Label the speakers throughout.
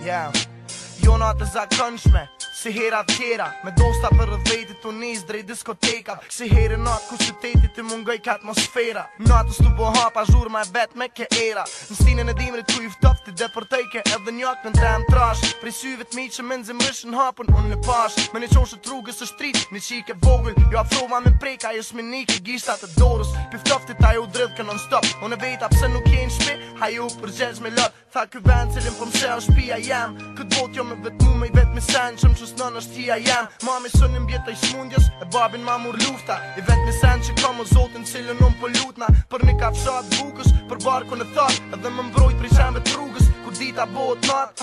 Speaker 1: Jo natë zakonshme, si hera tjera, me dosta për rëdhejtit të nis drejt diskoteka. Si herë natë ku qytetit të mungoj k'atmosfera. Natës tu bo hapa zhurma e vet me ke era. Në stinën e dimrit ku i ftoft ti deportejke edhe njak në ndrem trash. Prej syve t'mi që me nxemrish në hapën unë në pash. Me një qoshë të rrugës së shtrit, një qike vogël. Jo afrova me preka, jo s'minike gishtat e dorës. Piftoftit ajo dridhke non stop. Unë e veta pse nuk jenë shpi, hajo përgjegjsh me lot. Tha ky vend cilin po mshe është pia jam. Këtë bot jo me vetë mu me i vetë me sen që më qësnon është tia jam. Mami sënim bjeta i smundjes, e babin ma mur lufta. I vetë me sen që kam o zotin cilin unë po lutna. Për një kafshat bukës, për barkun e thot. Edhe më mbrojt prej qenve të rrugës, kur dita bot nat.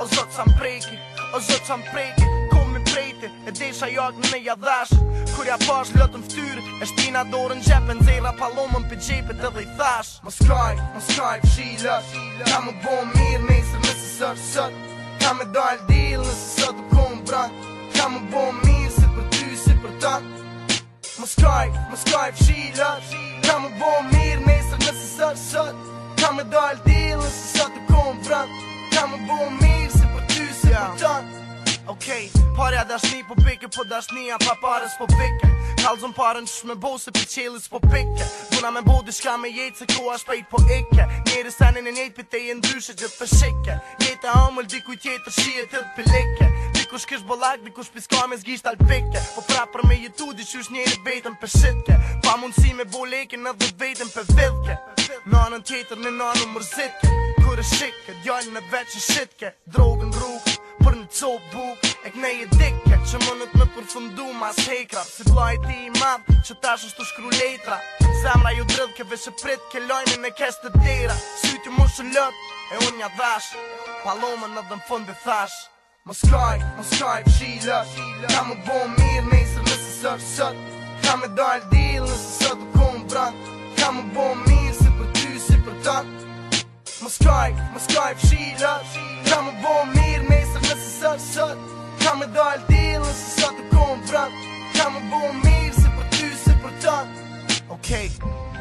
Speaker 1: O zot sa m'preki, o zot sa m'preki. Kom mi prejti, e desha jak në me jadhash. Kur ja pash lotën ftyrë, e shtina dorën gjepen. Zera palomën për gjepet edhe i thash. Mos kaj fshila, ka më bo mirë nesër nëse sot. Ka me dal dil nëse sot u kom bran. Ka më bo mirë si për ty, si për ta. Mos kaj fshila, ka më bo mirë nesër nëse sot. Ka me dal dil nëse sot u kom bran. Ka më bo mirë si për ty, si për ta. Okej, parja dashni po pike, po dashnia pa pares po pike. Kalzon parën që me bo se për qelis po pike. Duna me bo dishka me jetë se koha shpejt po ike. Njeri senin e njejt për te e ndryshe gjithë për shike. Jetë e amëll dikuj tjetër shie të të pilike. Dikush kish bolak, dikush piska me zgisht alpike. Po prapër me jetu dishysh njeri vetën për shitke. Pa mundësi me bo lekin edhe vetën për vidhke. Nanën tjetër në nanën mërzitke. Kur e shike, djallën e veç e shitke. Drogën rrugë për një copë buk, e knej e dikke që mënët me përfundu mas hekra. Si blaj ti i madh që tash është të shkru letra. Zemra ju dridhke veç e prit ke lojmin e kes të dera. Syti mu shëllët e unë nja dhash, palomën edhe në fund e thash. Mos kaj fshila, ka më bo mirë nesër nëse sot. Ka me dal dil nëse sot u kom bran. Ka më bo mirë si për ty, si për ta. Mos kaj fshila, ka më bo mirë nesër nëse sot. Ka me dal dil nëse sot u kom bran. Ka më bo mirë si për ty, si për ta. Okej,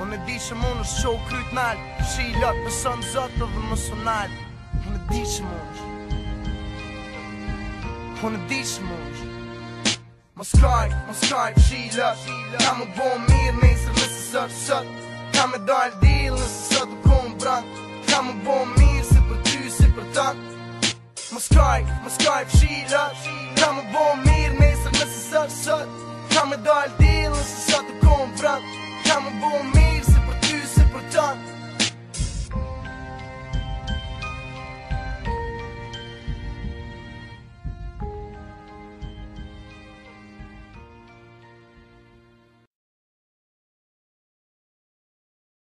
Speaker 1: unë e di që mund është qohë kryt nalë. Fshilat pësën zotë dhe më sonalë. Unë e di që mund është. Unë e di që mund është. Mos kaj fshila, ka më bo mirë nesër nëse sot. Ka me dal dil nëse sot u kom bran. Ka më bo mirë si për ty, si për ta. Mos kaj fshila, ka më bo mirë